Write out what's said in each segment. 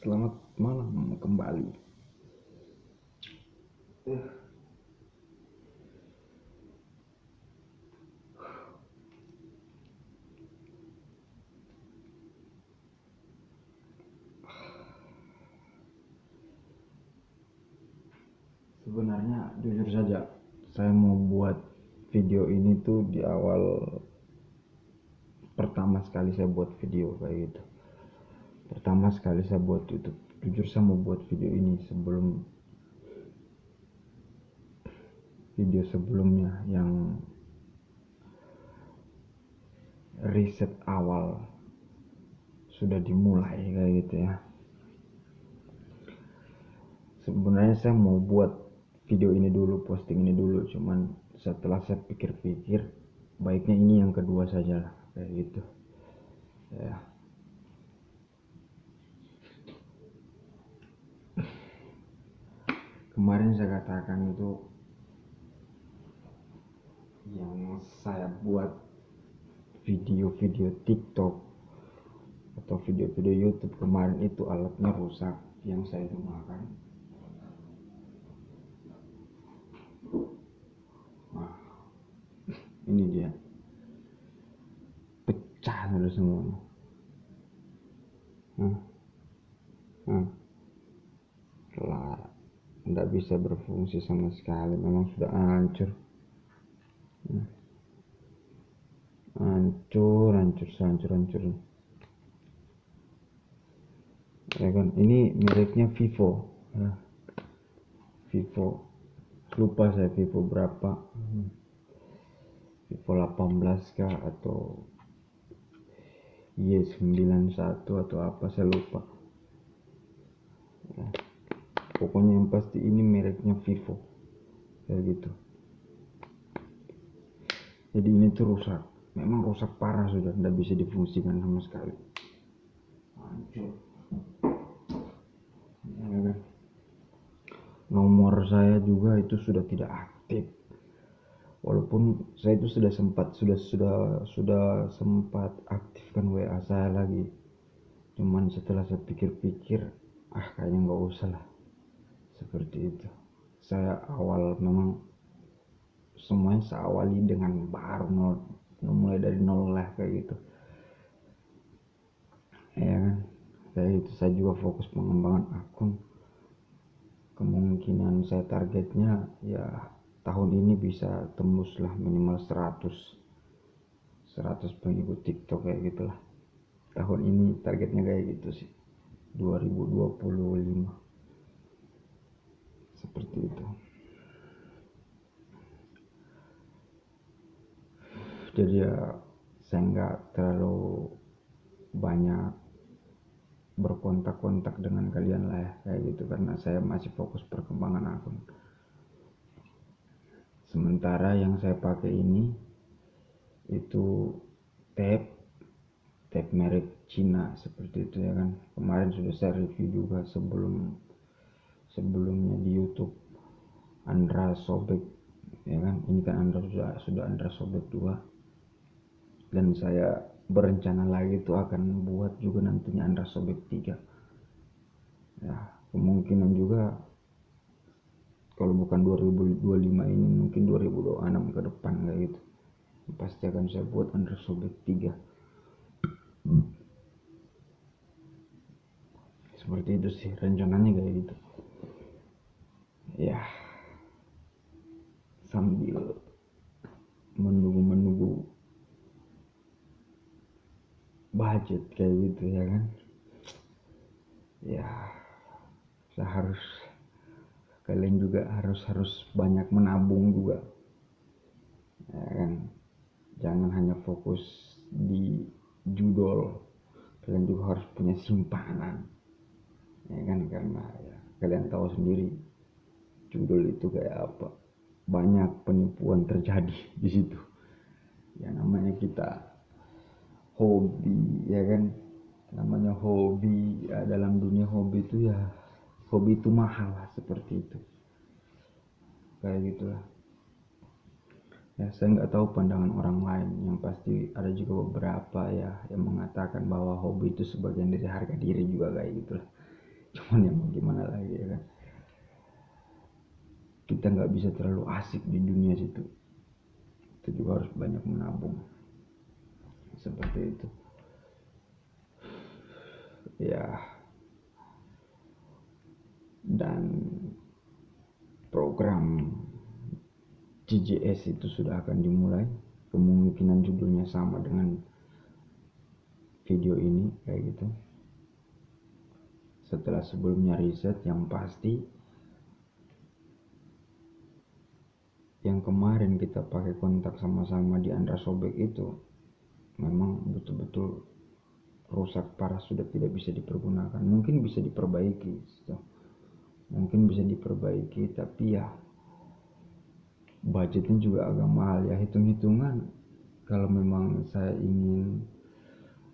Selamat malam kembali. Sebenarnya jujur saja, saya mau buat video ini tuh di awal pertama sekali saya buat video kayak gitu. Pertama sekali saya buat YouTube. Jujur saya mau buat video ini sebelum video sebelumnya yang riset awal sudah dimulai kayak gitu ya. Sebenarnya saya mau buat video ini dulu, posting ini dulu, cuman setelah saya pikir-pikir baiknya ini yang kedua saja lah kayak gitu ya. Kemarin saya katakan itu yang saya buat video-video TikTok atau video-video YouTube kemarin itu alatnya rusak yang saya gunakan. Nah, ini dia, pecah sudah semua. Lah, tidak bisa berfungsi sama sekali, memang sudah hancur. Hancur ya kan. Ini mereknya Vivo ya. Vivo, lupa saya Vivo berapa, Vivo 18 kah atau Y91 atau apa saya lupa ya. Pokoknya yang pasti ini mereknya Vivo kayak gitu. Jadi ini tuh rusak, memang rusak parah, sudah tidak bisa difungsikan sama sekali, hancur ya kan. Nomor saya juga itu sudah tidak aktif, walaupun saya itu sudah sempat aktifkan WA saya lagi, cuman setelah saya pikir-pikir kayaknya nggak usah lah seperti itu. Saya awal memang semuanya saya awali dengan baru mulai dari nol lah kayak gitu ya kan. Kayak itu saya juga fokus pengembangan akun. Kemungkinan saya targetnya ya tahun ini bisa tembus lah minimal 100 pengikut TikTok kayak gitulah. Tahun ini targetnya kayak gitu sih, 2025 seperti itu. Jadi ya saya nggak terlalu banyak berkontak-kontak dengan kalian lah ya kayak gitu, karena saya masih fokus perkembangan akun. Sementara yang saya pakai ini itu tab merek Cina seperti itu ya kan. Kemarin sudah saya review juga sebelumnya di YouTube, Andra Sobek ya kan. Ini kan Andra sudah Andra Sobek 2, dan saya berencana lagi tuh akan buat juga nantinya Andra Sobek 3 ya. Kemungkinan juga kalau bukan 2025 ini mungkin 2026 ke depan kayak gitu pasti akan saya buat Andra Sobek 3 seperti itu sih rencananya kayak gitu ya, sambil menunggu budget kayak gitu ya kan ya. Kalian juga harus banyak menabung juga ya kan. Jangan hanya fokus di judul, kalian juga harus punya simpanan ya kan, karena ya kalian tahu sendiri judul itu kayak apa, banyak penipuan terjadi di situ ya. Namanya kita hobi ya kan, namanya hobi ya. Dalam dunia hobi itu ya, hobi itu mahal lah seperti itu kayak gitulah ya. Saya nggak tahu pandangan orang lain, yang pasti ada juga beberapa ya yang mengatakan bahwa hobi itu sebagian dari harga diri juga kayak gitulah cuman ya mau gimana lagi ya kan, kita nggak bisa terlalu asik di dunia situ, kita juga harus banyak menabung seperti itu ya. Dan program JJS itu sudah akan dimulai, kemungkinan judulnya sama dengan video ini kayak gitu. Setelah sebelumnya riset, yang pasti yang kemarin kita pakai kontak sama-sama di Andra Sobek itu memang betul-betul rusak parah, sudah tidak bisa dipergunakan. Mungkin bisa diperbaiki, tapi ya budgetnya juga agak mahal ya. Hitung-hitungan kalau memang saya ingin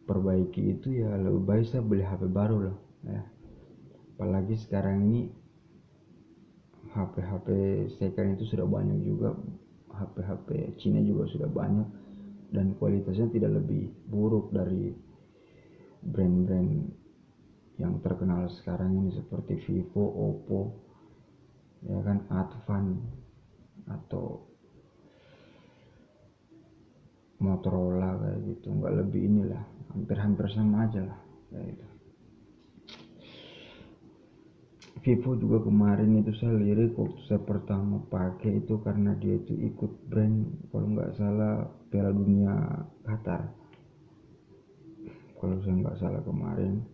perbaiki itu ya lebih baik saya beli HP baru lah ya. Apalagi sekarang ini HP-HP second itu sudah banyak juga, HP-HP Cina juga sudah banyak dan kualitasnya tidak lebih buruk dari brand-brand yang terkenal sekarang ini seperti Vivo, Oppo, ya kan, Advan atau Motorola kayak gitu. Nggak lebih inilah, hampir-hampir sama aja lah kayak gitu. Vivo juga kemarin itu saya lirik waktu saya pertama pakai itu karena dia itu ikut brand kalau nggak salah Piala Dunia Qatar kalau saya nggak salah kemarin.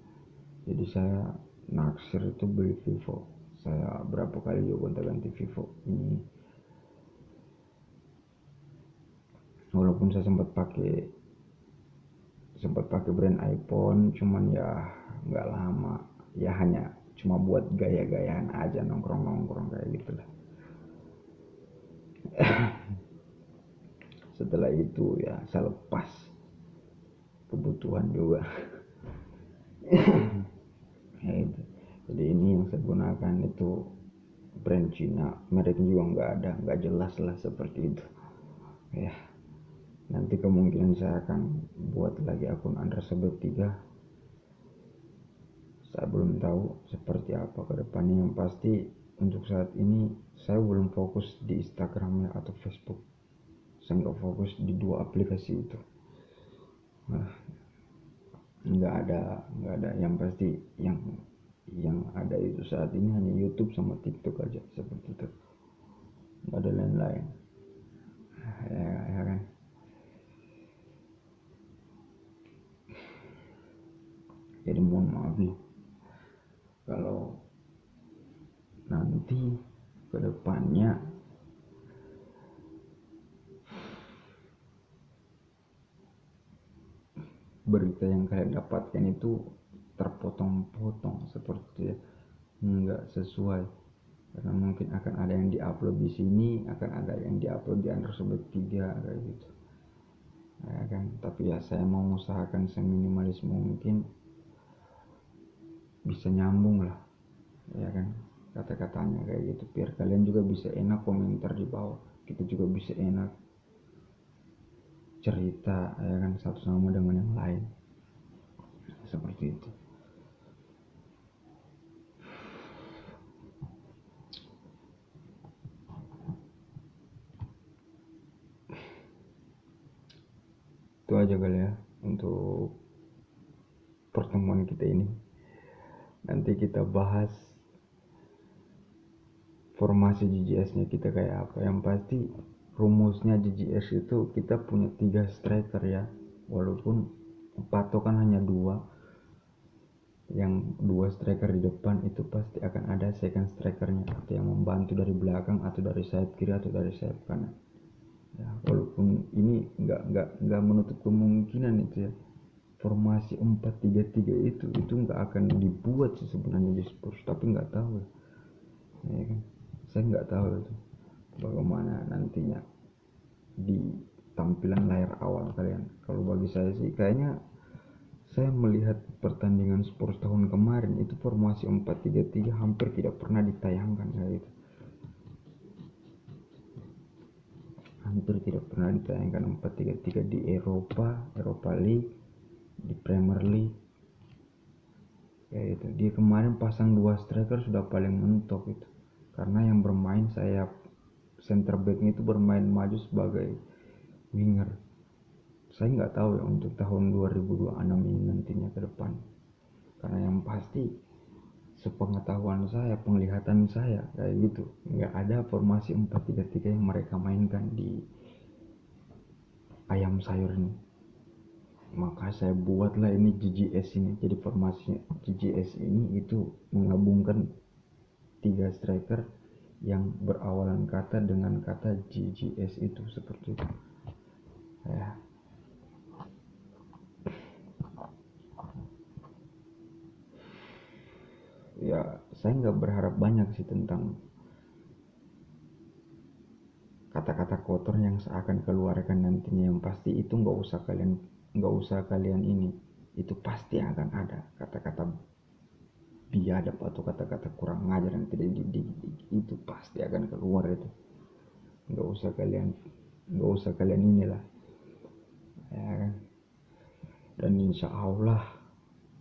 Jadi saya naksir itu beli Vivo. Saya berapa kali juga gonta-ganti Vivo ini, walaupun saya sempat pakai brand iPhone, cuman ya nggak lama, ya hanya cuma buat gaya-gayaan aja, nongkrong-nongkrong kayak gitu lah. Setelah itu ya saya lepas, kebutuhan juga. Ya itu. Jadi ini yang saya gunakan itu brand Cina, mereknya juga nggak jelas lah seperti itu ya. Nanti kemungkinan saya akan buat lagi akun Andra Sebet 3. Saya belum tahu seperti apa ke depannya. Yang pasti untuk saat ini saya belum fokus di Instagram atau Facebook. Saya nggak fokus di dua aplikasi itu. Nah, nggak ada. Yang pasti yang ada itu saat ini hanya YouTube sama TikTok aja seperti itu. Nggak ada lain-lain. Ya kan. Jadi mohon maaf nih kalau nanti ke depannya berita yang kalian dapatkan itu terpotong-potong seperti nggak sesuai, karena mungkin akan ada yang diupload di sini, akan ada yang diupload di Android Sobat 3 kayak gitu ya kan. Tapi ya saya mau usahakan seminimalis mungkin bisa nyambung lah ya kan, kata-katanya kayak gitu, biar kalian juga bisa enak komentar di bawah, kita juga bisa enak cerita ya kan, satu sama dengan yang lain seperti itu. Itu aja kali ya untuk pertemuan kita ini. Nanti kita bahas formasi JJS-nya kita kayak apa. Yang pasti rumusnya JJS itu kita punya 3 striker ya, walaupun patokan hanya 2, yang 2 striker di depan itu pasti akan ada second strikernya atau yang membantu dari belakang atau dari sayap kiri atau dari sayap kanan ya. Walaupun ini nggak menutup kemungkinan itu ya, formasi 4-3-3 itu nggak akan dibuat sih sebenarnya di Spurs, tapi nggak tahu ya kan, saya nggak tahu itu bagaimana nantinya di tampilan layar awal kalian. Kalau bagi saya sih kayaknya saya melihat pertandingan Spurs tahun kemarin itu formasi 4-3-3 hampir tidak pernah ditayangkan kayak itu, hampir tidak pernah ditayangkan 4-3-3 di Eropa League, di Premier League Ya itu dia kemarin pasang 2 striker sudah paling mentok itu, karena yang bermain sayap center backnya itu bermain maju sebagai winger. Saya nggak tahu ya untuk tahun 2026 ini nantinya ke depan, karena yang pasti sepengetahuan saya, penglihatan saya kayak gitu, nggak ada formasi 4-3-3 yang mereka mainkan di ayam sayur ini. Maka saya buatlah ini GGS ini. Jadi formasi GGS ini itu menggabungkan 3 striker yang berawalan kata dengan kata GGS itu, seperti itu ya. Ya saya nggak berharap banyak sih tentang kata-kata kotor yang saya akan keluarkan nantinya. Yang pasti itu nggak usah kalian ini, itu pasti akan ada kata-kata biadab atau kata-kata kurang ngajar yang tidak dididik, itu pasti akan keluar itu. nggak usah kalian nggak usah kalian inilah ya kan. Dan insya Allah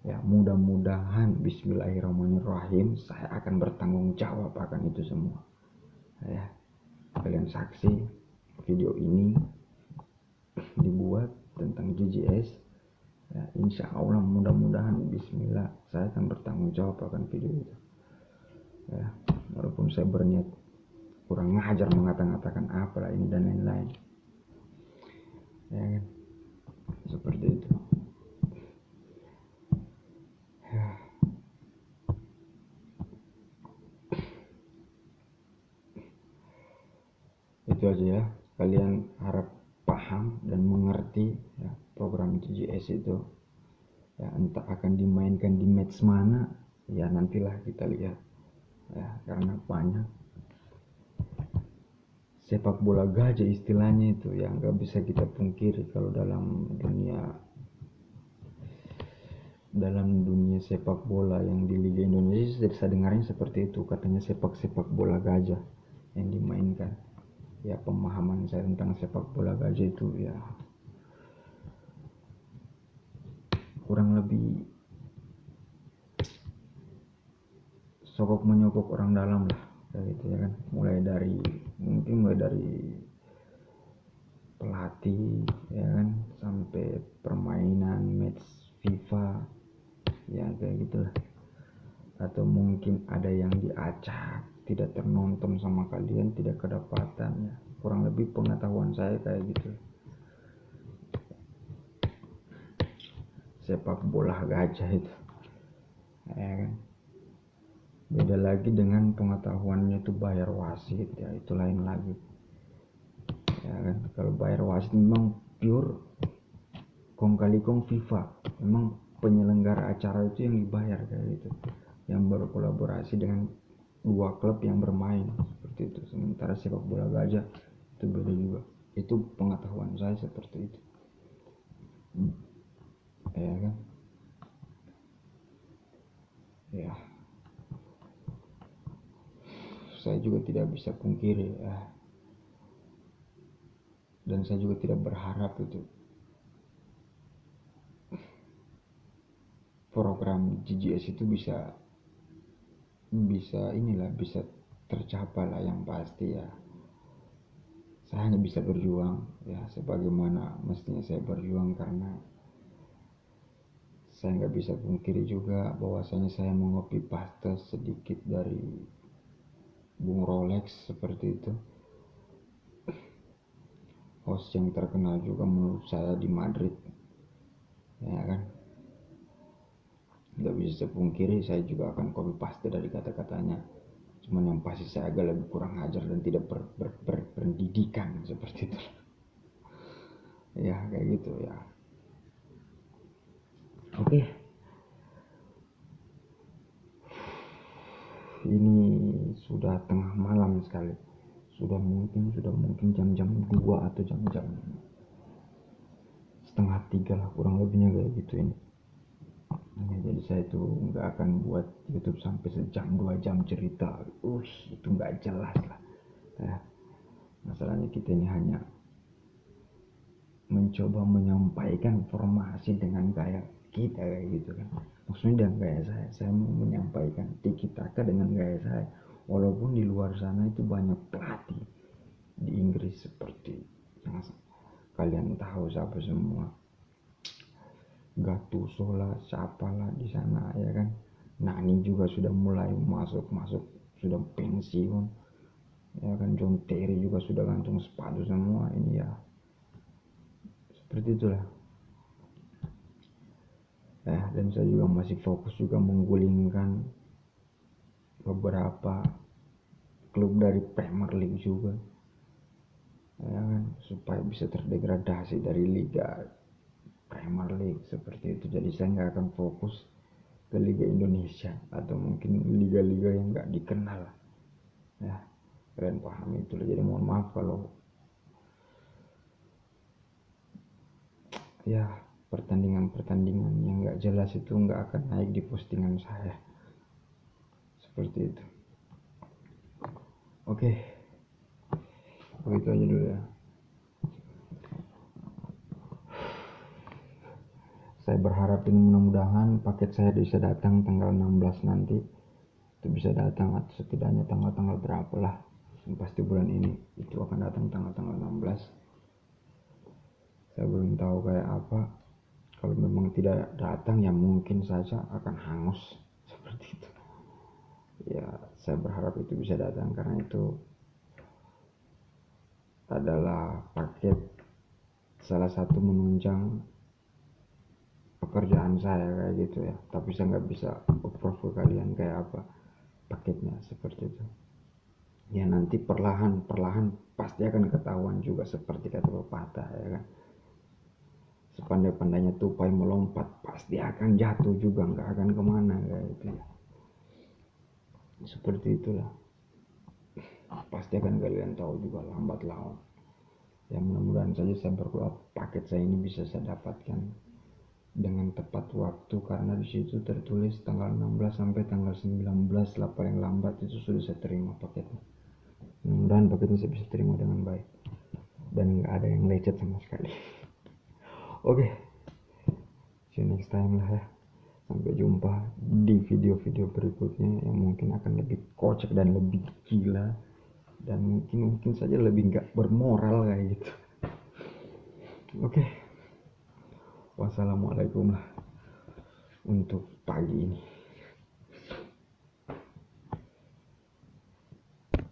ya, mudah-mudahan bismillahirrahmanirrahim saya akan bertanggung jawab akan itu semua ya. Kalian saksi video ini dibuat tentang GGS ya, insya Allah mudah-mudahan bismillah saya akan bertanggung jawab akan video itu ya. Walaupun saya berniat kurang ngajar mengata-ngatakan apalah ini dan lain-lain ya kan, seperti itu ya. Itu aja ya, kalian harap paham dan mengerti ya, program GGS itu ya. Entah akan dimainkan di match mana ya, nantilah kita lihat ya, karena banyak sepak bola gajah istilahnya itu yang gak bisa kita pungkiri. Kalau dalam dunia sepak bola yang di Liga Indonesia, saya dengarnya seperti itu, katanya sepak bola gajah yang dimainkan ya. Pemahaman saya tentang sepak bola gajah itu ya kurang lebih sokok menyokok orang dalam lah kayak gitu ya kan. Mulai dari pelatih ya kan, sampai permainan match FIFA ya kayak gitulah. Atau mungkin ada yang diacak, tidak ternonton sama kalian, tidak kedapatan ya, kurang lebih pengetahuan saya kayak gitu. Sepak bola gajah itu ya kan, beda lagi dengan pengetahuannya itu bayar wasit ya, itu lain lagi ya kan. Kalau bayar wasit memang pure kong kali kong FIFA, memang penyelenggara acara itu yang dibayar kayak gitu, yang berkolaborasi dengan 2 klub yang bermain seperti itu. Sementara sepak bola gajah itu beda juga, itu pengetahuan saya seperti itu ya kan ya. Saya juga tidak bisa pungkiri ya, dan saya juga tidak berharap itu program GGS itu bisa tercapai lah. Yang pasti ya saya hanya bisa berjuang ya sebagaimana mestinya saya berjuang, karena saya nggak bisa pungkiri juga bahwasanya saya mengopi paste sedikit dari Bung Rolex seperti itu, host yang terkenal juga menurut saya di Madrid ya kan. Nggak bisa saya pungkiri saya juga akan copy paste dari kata-katanya, cuman yang pasti saya agak lebih kurang ajar dan tidak berpendidikan seperti itu ya kayak gitu ya. Oke, ini sudah tengah malam sekali, sudah mungkin jam-jam 2 atau jam-jam setengah 3 lah kurang lebihnya kayak gitu ini ya. Jadi saya tuh nggak akan buat YouTube sampai sejam 2 jam cerita, itu nggak jelas lah ya. Masalahnya kita ini hanya mencoba menyampaikan informasi dengan gaya kita kayak gitu kan. Maksudnya dengan gaya saya mau menyampaikan tiki taka dengan gaya saya, walaupun di luar sana itu banyak pelatih di Inggris seperti yang kalian tahu siapa semua, Gattuso lah, siapa lah di sana ya kan. Nani juga sudah mulai masuk sudah pensiun ya kan. John Terry juga sudah gantung sepatu semua. Ini ya seperti itulah ya. Dan saya juga masih fokus juga menggulingkan beberapa klub dari Premier League juga ya kan, supaya bisa terdegradasi dari Liga Premier League seperti itu. Jadi saya nggak akan fokus ke Liga Indonesia atau mungkin liga-liga yang nggak dikenal ya, kalian paham itu. Jadi mohon maaf kalau ya pertandingan-pertandingan yang nggak jelas itu nggak akan naik di postingan saya seperti itu. Oke, begitu aja dulu ya. Saya berharap ini mudah-mudahan paket saya bisa datang tanggal 16 nanti. Itu bisa datang atau setidaknya tanggal-tanggal berapa lah. Pasti bulan ini itu akan datang tanggal-tanggal 16. Saya belum tahu kayak apa. Kalau memang tidak datang ya mungkin saja akan hangus seperti itu. Ya saya berharap itu bisa datang karena itu adalah paket salah satu menunjang pekerjaan saya kayak gitu ya. Tapi saya nggak bisa approve ke kalian kayak apa paketnya seperti itu ya. Nanti perlahan pasti akan ketahuan juga, seperti kata pepatah ya kan. Sepandai-pandainya tupai melompat pasti akan jatuh juga, nggak akan kemana kayak gitu ya. Seperti itulah, pasti akan kalian tahu juga lambat laun ya. Mudah-mudahan saja saya berdoa paket saya ini bisa saya dapatkan dengan tepat waktu, karena di situ tertulis tanggal 16 sampai tanggal 19 lah paling lambat itu sudah saya terima paketnya. Mudah-mudahan paketnya saya bisa terima dengan baik dan nggak ada yang lecet sama sekali. Oke, see you next time lah ya. Sampai jumpa di video-video berikutnya yang mungkin akan lebih kocak dan lebih gila, dan mungkin saja lebih nggak bermoral kayak gitu. Oke, wassalamualaikum lah untuk pagi ini.